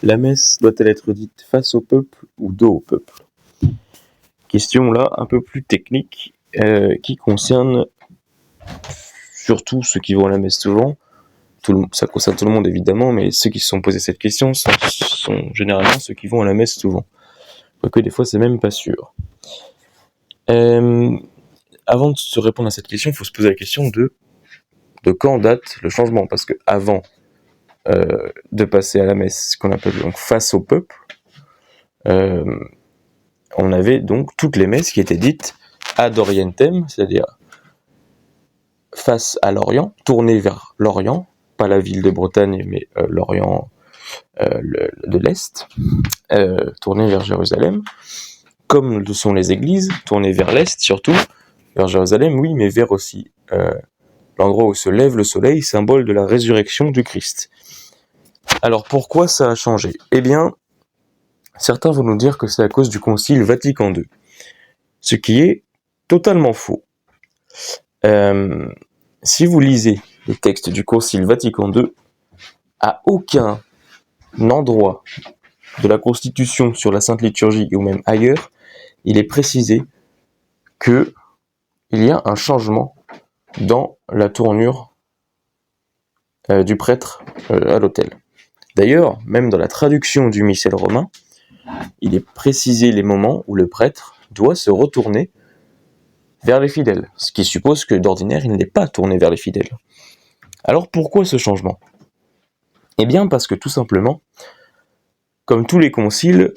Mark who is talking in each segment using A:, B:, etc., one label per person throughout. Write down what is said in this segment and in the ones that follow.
A: la messe doit-elle être dite face au peuple ou dos au peuple? Question là un peu plus technique qui concerne surtout ceux qui vont à la messe souvent. Ça concerne tout le monde évidemment, mais ceux qui se sont posés cette question sont généralement ceux qui vont à la messe souvent. Quoique des fois c'est même pas sûr. Avant de se répondre à cette question, il faut se poser la question de quand date le changement, parce que avant de passer à la messe, ce qu'on appelle donc face au peuple, on avait donc toutes les messes qui étaient dites ad orientem, c'est-à-dire face à l'Orient, tournées vers l'Orient, pas la ville de Bretagne, mais l'Orient de l'Est, tournées vers Jérusalem, comme le sont les églises, tournées vers l'Est surtout, vers Jérusalem, oui, mais vers aussi l'endroit où se lève le soleil, symbole de la résurrection du Christ. Alors pourquoi ça a changé? Eh bien, certains vont nous dire que c'est à cause du Concile Vatican II, ce qui est totalement faux. Si vous lisez les textes du Concile Vatican II, à aucun endroit de la Constitution sur la Sainte Liturgie ou même ailleurs, il est précisé qu'il y a un changement dans la tournure du prêtre à l'autel. D'ailleurs, même dans la traduction du missel romain, il est précisé les moments où le prêtre doit se retourner vers les fidèles, ce qui suppose que d'ordinaire il n'est pas tourné vers les fidèles. Alors pourquoi ce changement? Eh bien parce que tout simplement, comme tous les conciles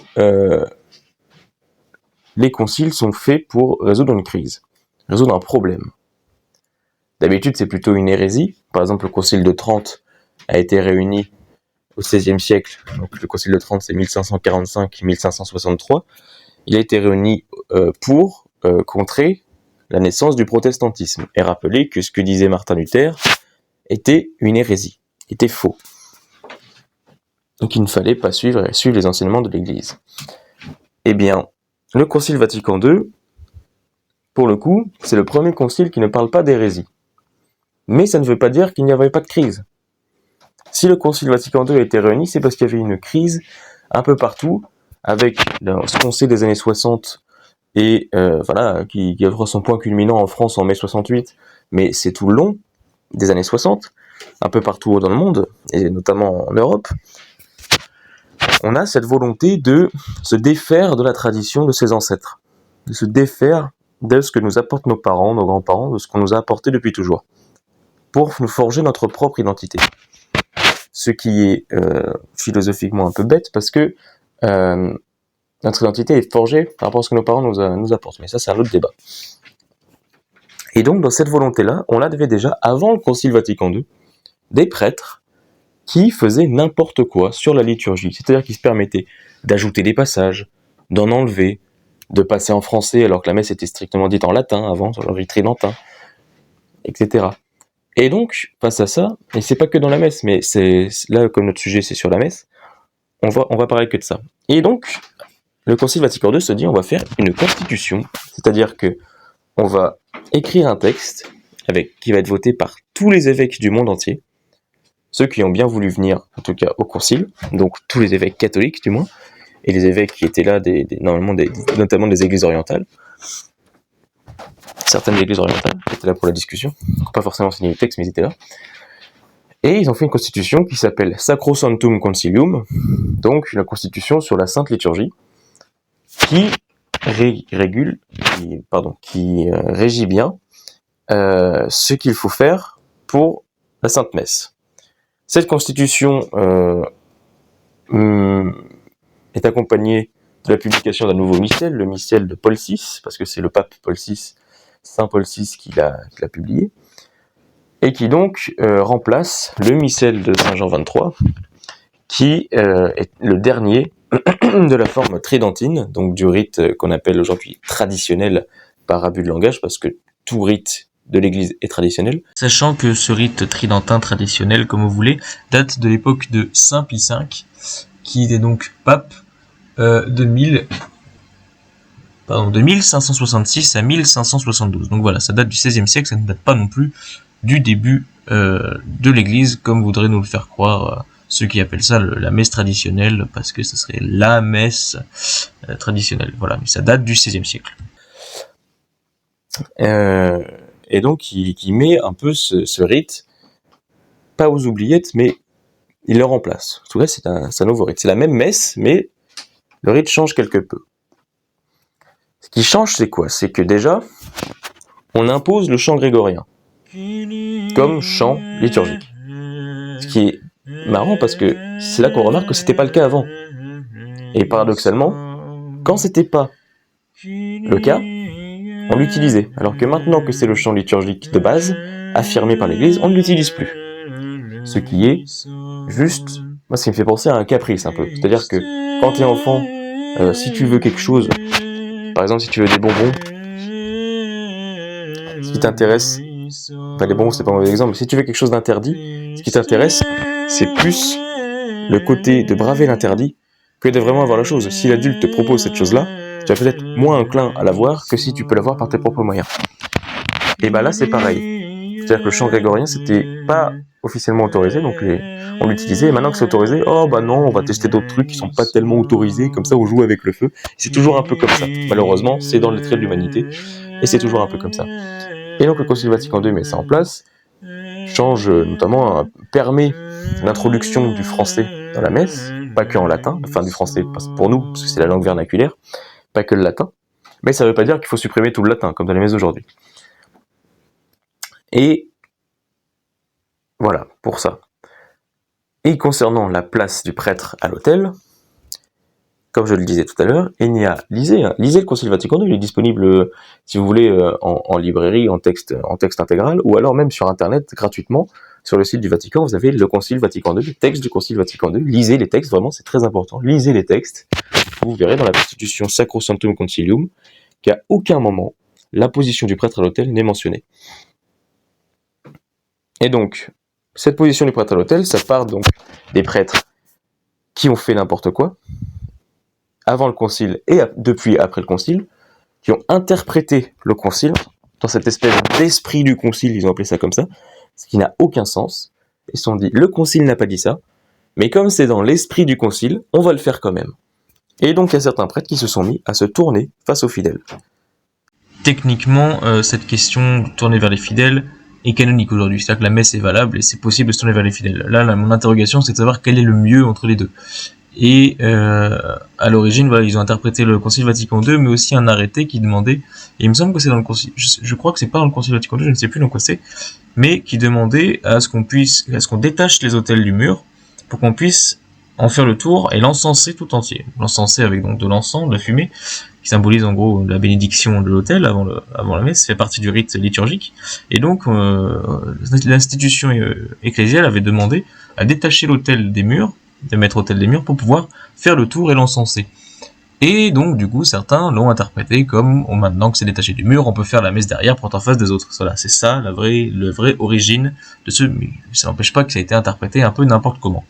A: sont faits pour résoudre une crise, résoudre un problème. D'habitude c'est plutôt une hérésie, par exemple le concile de Trente a été réuni au XVIe siècle, donc le concile de Trente c'est 1545-1563, il a été réuni pour contrer la naissance du protestantisme, et rappeler que ce que disait Martin Luther était une hérésie, était faux. Donc il ne fallait pas suivre les enseignements de l'Église. Eh bien, le Concile Vatican II, pour le coup, c'est le premier concile qui ne parle pas d'hérésie. Mais ça ne veut pas dire qu'il n'y avait pas de crise. Si le Concile Vatican II a été réuni, c'est parce qu'il y avait une crise un peu partout, avec ce qu'on sait des années 60, et qui aura son point culminant en France en mai 68, mais c'est tout le long des années 60, un peu partout dans le monde, et notamment en Europe. On a cette volonté de se défaire de la tradition de ses ancêtres, de se défaire de ce que nous apportent nos parents, nos grands-parents, de ce qu'on nous a apporté depuis toujours, pour nous forger notre propre identité. Ce qui est philosophiquement un peu bête, parce que notre identité est forgée par rapport à ce que nos parents nous apportent. Mais ça, c'est un autre débat. Et donc, dans cette volonté-là, on avait déjà, avant le Concile Vatican II, des prêtres qui faisaient n'importe quoi sur la liturgie. C'est-à-dire qu'ils se permettaient d'ajouter des passages, d'en enlever, de passer en français alors que la messe était strictement dite en latin avant, sur le rite tridentin, etc. Et donc, face à ça, et c'est pas que dans la messe, mais c'est là, comme notre sujet c'est sur la messe, on va parler que de ça. Et donc, le Concile Vatican II se dit on va faire une constitution, c'est-à-dire que on va écrire un texte qui va être voté par tous les évêques du monde entier, ceux qui ont bien voulu venir, en tout cas au concile, donc tous les évêques catholiques du moins, et les évêques qui étaient là, notamment des églises orientales, certaines églises orientales qui étaient là pour la discussion, pas forcément signé le texte, mais ils étaient là. Et ils ont fait une constitution qui s'appelle Sacrosanctum Concilium, donc la constitution sur la Sainte Liturgie, qui régit bien ce qu'il faut faire pour la Sainte Messe. Cette constitution est accompagnée de la publication d'un nouveau missel, le missel de Paul VI, parce que c'est le pape Paul VI, Saint Paul VI qui l'a publié, et qui donc remplace le missel de Saint Jean XXIII, qui est le dernier de la forme tridentine, donc du rite qu'on appelle aujourd'hui traditionnel par abus de langage, parce que tout rite de l'Église est traditionnel. Sachant que ce rite tridentin traditionnel, comme vous voulez, date de l'époque de Saint Pie V, qui était donc pape de 1566 à 1572. Donc voilà, ça date du XVIe siècle, ça ne date pas non plus du début de l'Église, comme voudrait nous le faire croire
B: ceux qui appellent ça la messe traditionnelle, parce que ce serait la messe traditionnelle. Voilà, mais ça date du XVIe siècle.
A: Et donc, qui met un peu ce rite, pas aux oubliettes, mais il le remplace. En tout cas, c'est un nouveau rite. C'est la même messe, mais le rite change quelque peu. Ce qui change, c'est quoi? C'est que déjà, on impose le chant grégorien comme chant liturgique. Ce qui est marrant parce que c'est là qu'on remarque que c'était pas le cas avant. Et paradoxalement, quand c'était pas le cas, on l'utilisait. Alors que maintenant que c'est le chant liturgique de base, affirmé par l'Église, on ne l'utilise plus. Ce qui est juste, moi, ce qui me fait penser à un caprice un peu. C'est-à-dire que quand t'es enfant, si tu veux quelque chose, par exemple si tu veux des bonbons, ce qui t'intéresse, enfin les bonbons c'est pas un mauvais exemple, mais si tu veux quelque chose d'interdit, ce qui t'intéresse, c'est plus le côté de braver l'interdit que de vraiment avoir la chose. Si l'adulte te propose cette chose-là, tu vas peut-être moins enclin à l'avoir que si tu peux l'avoir par tes propres moyens. Et bah là c'est pareil. C'est-à-dire que le chant grégorien c'était pas officiellement autorisé, donc on l'utilisait, et maintenant que c'est autorisé, oh bah non, on va tester d'autres trucs qui sont pas tellement autorisés, comme ça on joue avec le feu. C'est toujours un peu comme ça. Malheureusement, c'est dans les traits de l'humanité, et c'est toujours un peu comme ça. Et donc le Concile Vatican II met ça en place, change notamment, permet l'introduction du français dans la messe, pas que en latin, enfin du français pour nous, parce que c'est la langue vernaculaire, pas que le latin, mais ça veut pas dire qu'il faut supprimer tout le latin, comme dans les messes d'aujourd'hui. Et voilà, pour ça. Et concernant la place du prêtre à l'autel, comme je le disais tout à l'heure, lisez le Concile Vatican II, il est disponible, si vous voulez, en librairie, en texte intégral, ou alors même sur Internet, gratuitement, sur le site du Vatican, vous avez le Concile Vatican II, le texte du Concile Vatican II, lisez les textes, vraiment, c'est très important, lisez les textes, vous verrez dans la Constitution Sacrosanctum Concilium, qu'à aucun moment, l'imposition du prêtre à l'autel n'est mentionnée. Et donc, cette position du prêtre à l'autel, ça part donc des prêtres qui ont fait n'importe quoi, avant le concile et depuis après le concile, qui ont interprété le concile, dans cette espèce d'esprit du concile, ils ont appelé ça comme ça, ce qui n'a aucun sens. Ils se sont dit, le concile n'a pas dit ça, mais comme c'est dans l'esprit du concile, on va le faire quand même. Et donc il y a certains prêtres qui se sont mis à se tourner face aux fidèles.
B: Techniquement, cette question de tourner vers les fidèles est canonique aujourd'hui. C'est-à-dire que la messe est valable et c'est possible de se tourner vers les fidèles. Là, mon interrogation, c'est de savoir quel est le mieux entre les deux. Et à l'origine, voilà, ils ont interprété le Concile Vatican II, mais aussi un arrêté qui demandait, et il me semble que c'est dans le Concile, je crois que c'est pas dans le Concile Vatican II, je ne sais plus dans quoi c'est, mais qui demandait à ce qu'on détache les autels du mur pour qu'on puisse en faire le tour et l'encenser tout entier. L'encenser avec donc de l'encens, de la fumée, qui symbolise en gros la bénédiction de l'autel avant la messe, fait partie du rite liturgique. Et donc l'institution ecclésiale avait demandé à détacher l'autel des murs, de maître autel des murs, pour pouvoir faire le tour et l'encenser. Et donc, du coup, certains l'ont interprété comme, maintenant que c'est détaché du mur, on peut faire la messe derrière pour être en face des autres. Voilà, c'est ça la vraie origine de ce, mais ça n'empêche pas que ça a été interprété un peu n'importe comment.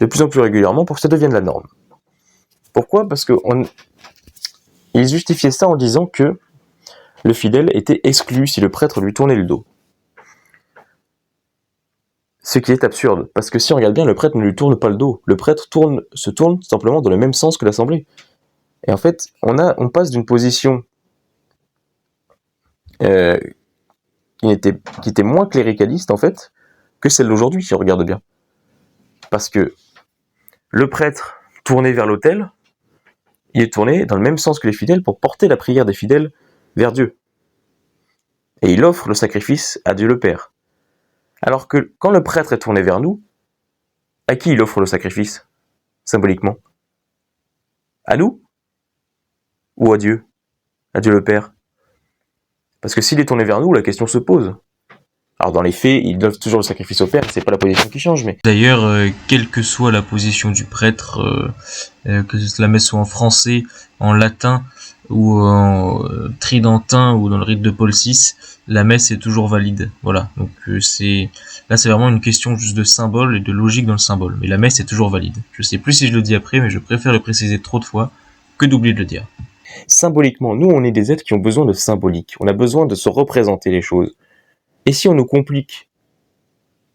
A: De plus en plus régulièrement pour que ça devienne la norme. Pourquoi ? Parce que ils justifiaient ça en disant que le fidèle était exclu si le prêtre lui tournait le dos. Ce qui est absurde, parce que si on regarde bien, le prêtre ne lui tourne pas le dos. Le prêtre se tourne simplement dans le même sens que l'assemblée. Et en fait, on passe d'une position qui était moins cléricaliste, en fait, que celle d'aujourd'hui, si on regarde bien. Parce que le prêtre tourné vers l'autel, il est tourné dans le même sens que les fidèles pour porter la prière des fidèles vers Dieu. Et il offre le sacrifice à Dieu le Père. Alors que quand le prêtre est tourné vers nous, à qui il offre le sacrifice, symboliquement ? À nous ? Ou à Dieu ? À Dieu le Père ? Parce que s'il est tourné vers nous, la question se pose. Alors dans les faits, il offre toujours le sacrifice au Père, c'est pas la position qui change, mais...
B: D'ailleurs, quelle que soit la position du prêtre, que la messe soit en français, en latin, ou en tridentin, ou dans le rite de Paul VI, la messe est toujours valide. Voilà, donc c'est vraiment une question juste de symbole et de logique dans le symbole. Mais la messe est toujours valide. Je sais plus si je le dis après, mais je préfère le préciser trop de fois que d'oublier de le dire.
A: Symboliquement, nous on est des êtres qui ont besoin de symbolique. On a besoin de se représenter les choses. Et si on nous complique,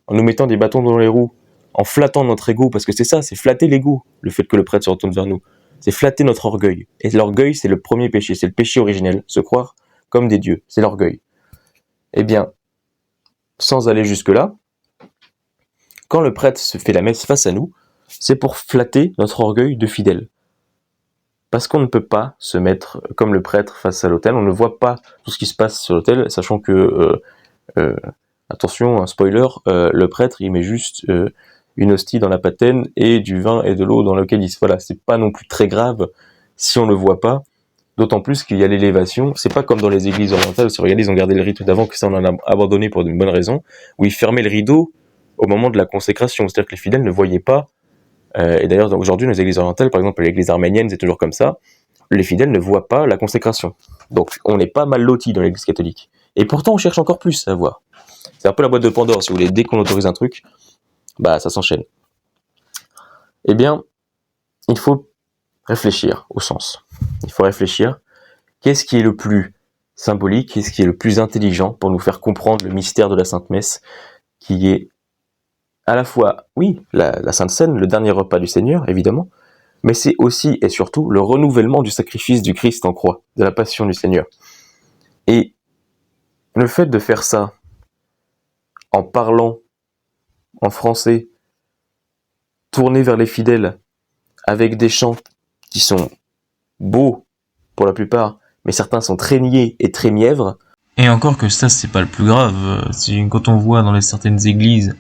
A: en nous mettant des bâtons dans les roues, en flattant notre ego, parce que c'est ça, c'est flatter l'ego, le fait que le prêtre se retourne vers nous. C'est flatter notre orgueil. Et l'orgueil, c'est le premier péché, c'est le péché originel, se croire comme des dieux, c'est l'orgueil. Eh bien, sans aller jusque-là, quand le prêtre se fait la messe face à nous, c'est pour flatter notre orgueil de fidèle. Parce qu'on ne peut pas se mettre comme le prêtre face à l'autel, on ne voit pas tout ce qui se passe sur l'autel, sachant que, attention, un spoiler, le prêtre, il met juste une hostie dans la patène et du vin et de l'eau dans le calice. Voilà, c'est pas non plus très grave si on le voit pas, d'autant plus qu'il y a l'élévation. C'est pas comme dans les églises orientales, si vous regardez, ils ont gardé le rite d'avant, que ça on en a abandonné pour une bonne raison, où ils fermaient le rideau au moment de la consécration, c'est-à-dire que les fidèles ne voyaient pas, et d'ailleurs aujourd'hui dans les églises orientales, par exemple l'église arménienne, c'est toujours comme ça, les fidèles ne voient pas la consécration. Donc on n'est pas mal lotis dans l'église catholique. Et pourtant on cherche encore plus à voir. C'est un peu la boîte de Pandore, si vous voulez, dès qu'on autorise un truc, bah ça s'enchaîne. Eh bien, il faut réfléchir au sens. Il faut réfléchir, qu'est-ce qui est le plus symbolique, qu'est-ce qui est le plus intelligent pour nous faire comprendre le mystère de la Sainte Messe, qui est à la fois, oui, la Sainte Seine, le dernier repas du Seigneur, évidemment, mais c'est aussi et surtout le renouvellement du sacrifice du Christ en croix, de la passion du Seigneur. Et le fait de faire ça en parlant en français, tourné vers les fidèles, avec des chants qui sont beaux pour la plupart, mais certains sont très niais et très mièvres.
B: Et encore que ça, c'est pas le plus grave. Quand on voit dans certaines églises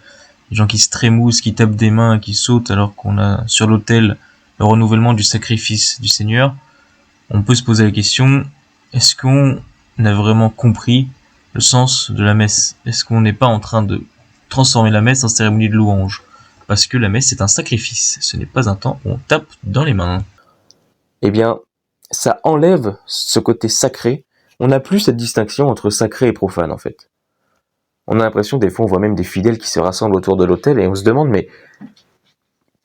B: les gens qui se trémoussent, qui tapent des mains, qui sautent alors qu'on a sur l'autel le renouvellement du sacrifice du Seigneur, on peut se poser la question, est-ce qu'on a vraiment compris le sens de la messe? Est-ce qu'on n'est pas en train de transformer la messe en cérémonie de louange? Parce que la messe c'est un sacrifice, ce n'est pas un temps où on tape dans les mains.
A: Eh bien, ça enlève ce côté sacré. On n'a plus cette distinction entre sacré et profane, en fait. On a l'impression, des fois, on voit même des fidèles qui se rassemblent autour de l'autel et on se demande, mais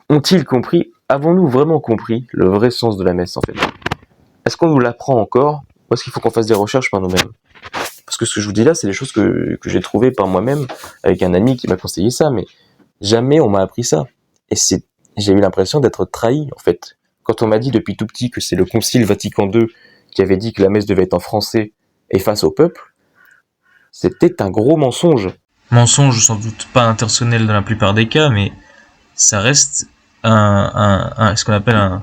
A: ont-ils compris, avons-nous vraiment compris le vrai sens de la messe, en fait? Est-ce qu'on nous l'apprend encore, ou est-ce qu'il faut qu'on fasse des recherches par nous-mêmes? Parce que ce que je vous dis là, c'est des choses que j'ai trouvées par moi-même, avec un ami qui m'a conseillé ça, mais jamais on m'a appris ça. Et j'ai eu l'impression d'être trahi, en fait. Quand on m'a dit depuis tout petit que c'est le Concile Vatican II qui avait dit que la messe devait être en français et face au peuple, c'était un gros mensonge.
B: Mensonge sans doute pas intentionnel dans la plupart des cas, mais ça reste ce qu'on appelle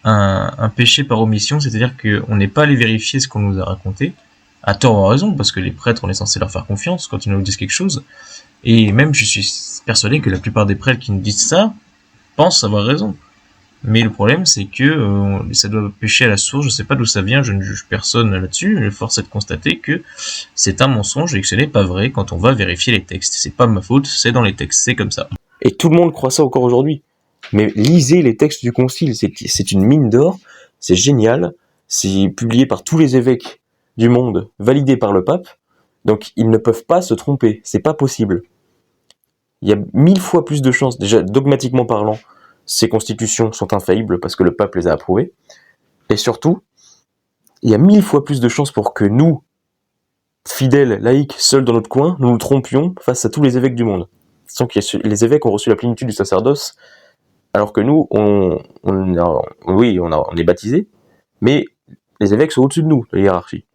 B: un péché par omission, c'est-à-dire qu'on n'est pas allé vérifier ce qu'on nous a raconté, à tort ou à raison, parce que les prêtres, on est censé leur faire confiance quand ils nous disent quelque chose, et même je suis persuadé que la plupart des prêtres qui nous disent ça pensent avoir raison. Mais le problème, c'est que ça doit pécher à la source, je sais pas d'où ça vient, je ne juge personne là-dessus, mais force est de constater que c'est un mensonge et que ce n'est pas vrai quand on va vérifier les textes. C'est pas ma faute, c'est dans les textes, c'est comme ça.
A: Et tout le monde croit ça encore aujourd'hui. Mais lisez les textes du Concile, c'est une mine d'or, c'est génial, c'est publié par tous les évêques du monde, validé par le pape, donc ils ne peuvent pas se tromper, c'est pas possible. Il y a 1000 fois plus de chances, déjà dogmatiquement parlant, ces constitutions sont infaillibles parce que le pape les a approuvées, et surtout, il y a 1000 fois plus de chances pour que nous, fidèles, laïcs, seuls dans notre coin, nous nous trompions face à tous les évêques du monde. Sans que les évêques ont reçu la plénitude du sacerdoce, alors que nous, on est baptisés, mais les évêques sont au-dessus de nous, de la hiérarchie.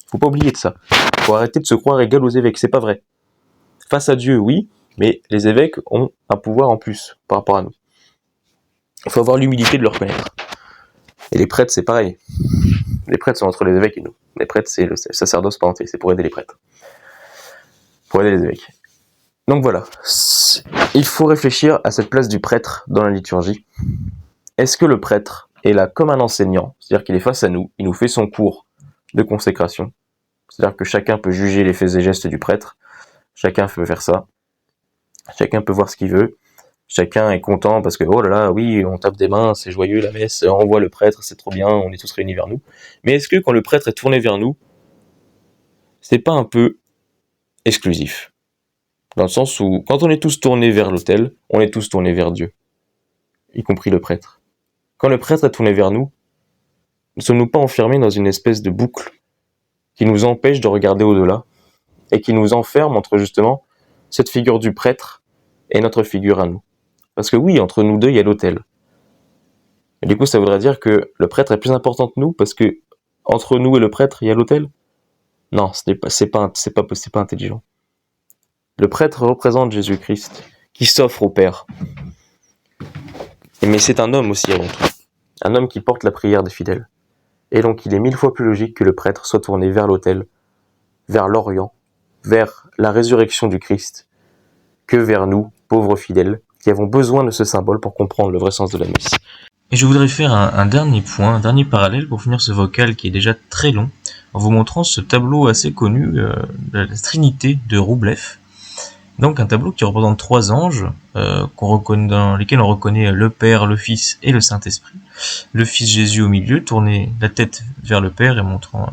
A: Faut pas oublier de ça. Faut arrêter de se croire égal aux évêques, c'est pas vrai. Face à Dieu, oui, mais les évêques ont un pouvoir en plus par rapport à nous. Il faut avoir l'humilité de le reconnaître. Et les prêtres, c'est pareil. Les prêtres sont entre les évêques et nous. Les prêtres, c'est le sacerdoce par entier, c'est pour aider les prêtres. Pour aider les évêques. Donc voilà, il faut réfléchir à cette place du prêtre dans la liturgie. Est-ce que le prêtre est là comme un enseignant, c'est-à-dire qu'il est face à nous, il nous fait son cours de consécration, c'est-à-dire que chacun peut juger les faits et gestes du prêtre, chacun peut faire ça, chacun peut voir ce qu'il veut, chacun est content parce que oh là là, oui, on tape des mains, c'est joyeux la messe, on voit le prêtre, c'est trop bien, on est tous réunis vers nous. Mais est-ce que quand le prêtre est tourné vers nous, c'est pas un peu exclusif ? Dans le sens où, quand on est tous tournés vers l'autel, on est tous tournés vers Dieu, y compris le prêtre. Quand le prêtre est tourné vers nous, ne sommes-nous pas enfermés dans une espèce de boucle qui nous empêche de regarder au-delà et qui nous enferme entre justement cette figure du prêtre et notre figure à nous. Parce que oui, entre nous deux, il y a l'autel. Et du coup, ça voudrait dire que le prêtre est plus important que nous parce que entre nous et le prêtre, il y a l'autel? Non, c'est pas intelligent. Le prêtre représente Jésus-Christ, qui s'offre au Père. Mais c'est un homme aussi avant tout. Un homme qui porte la prière des fidèles. Et donc il est 1000 fois plus logique que le prêtre soit tourné vers l'autel, vers l'Orient, vers la résurrection du Christ, que vers nous, pauvres fidèles, qui avons besoin de ce symbole pour comprendre le vrai sens de la messe.
B: Et je voudrais faire un dernier point, un dernier parallèle pour finir ce vocal qui est déjà très long, en vous montrant ce tableau assez connu de la Trinité de Roublev. Donc un tableau qui représente 3 anges, dans lesquels on reconnaît le Père, le Fils et le Saint-Esprit. Le Fils Jésus au milieu, tourné la tête vers le Père et montrant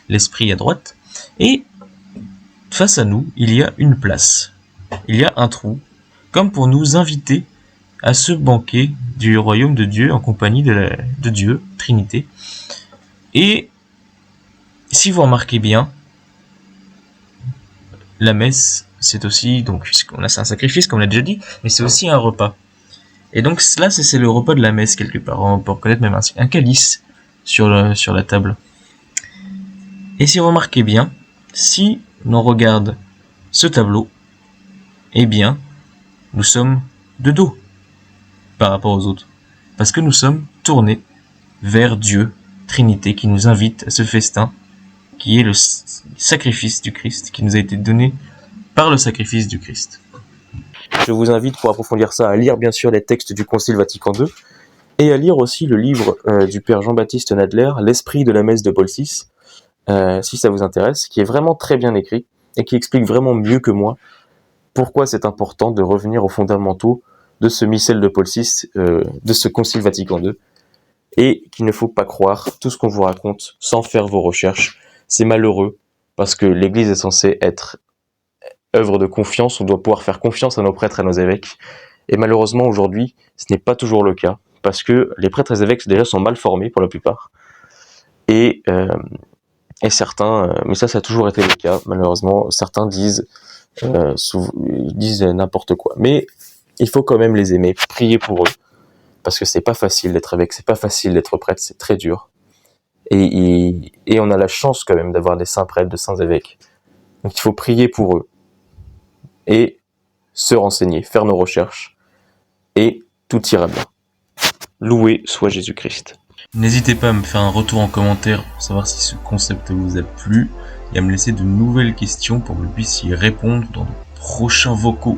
B: l'Esprit à droite. Et face à nous, il y a une place, il y a un trou, comme pour nous inviter à ce banquet du royaume de Dieu en compagnie de Dieu, Trinité. Et si vous remarquez bien, la messe, c'est aussi, donc, c'est un sacrifice, comme on l'a déjà dit, mais c'est aussi un repas. Et donc là, c'est le repas de la messe, quelque part. On peut reconnaître même un calice sur la table. Et si vous remarquez bien, si l'on regarde ce tableau, eh bien, nous sommes de dos par rapport aux autres. Parce que nous sommes tournés vers Dieu, Trinité, qui nous invite à ce festin, qui est le sacrifice du Christ, qui nous a été donné par le sacrifice du Christ.
A: Je vous invite pour approfondir ça à lire bien sûr les textes du Concile Vatican II et à lire aussi le livre du père Jean-Baptiste Nadler, L'esprit de la messe de Paul VI, si ça vous intéresse, qui est vraiment très bien écrit et qui explique vraiment mieux que moi pourquoi c'est important de revenir aux fondamentaux de ce missel de Paul VI, de ce Concile Vatican II, et qu'il ne faut pas croire tout ce qu'on vous raconte sans faire vos recherches. C'est malheureux parce que l'Église est censée être œuvre de confiance, on doit pouvoir faire confiance à nos prêtres et à nos évêques. Et malheureusement, aujourd'hui, ce n'est pas toujours le cas, parce que les prêtres et les évêques déjà sont mal formés pour la plupart. Et certains, mais ça a toujours été le cas, malheureusement, certains disent n'importe quoi. Mais il faut quand même les aimer, prier pour eux, parce que c'est pas facile d'être évêque, c'est pas facile d'être prêtre, c'est très dur. Et on a la chance quand même d'avoir des saints prêtres, de saints évêques. Donc il faut prier pour eux. Et se renseigner, faire nos recherches, et tout ira bien. Loué soit Jésus-Christ.
B: N'hésitez pas à me faire un retour en commentaire pour savoir si ce concept vous a plu, et à me laisser de nouvelles questions pour que je puisse y répondre dans de prochains vocaux.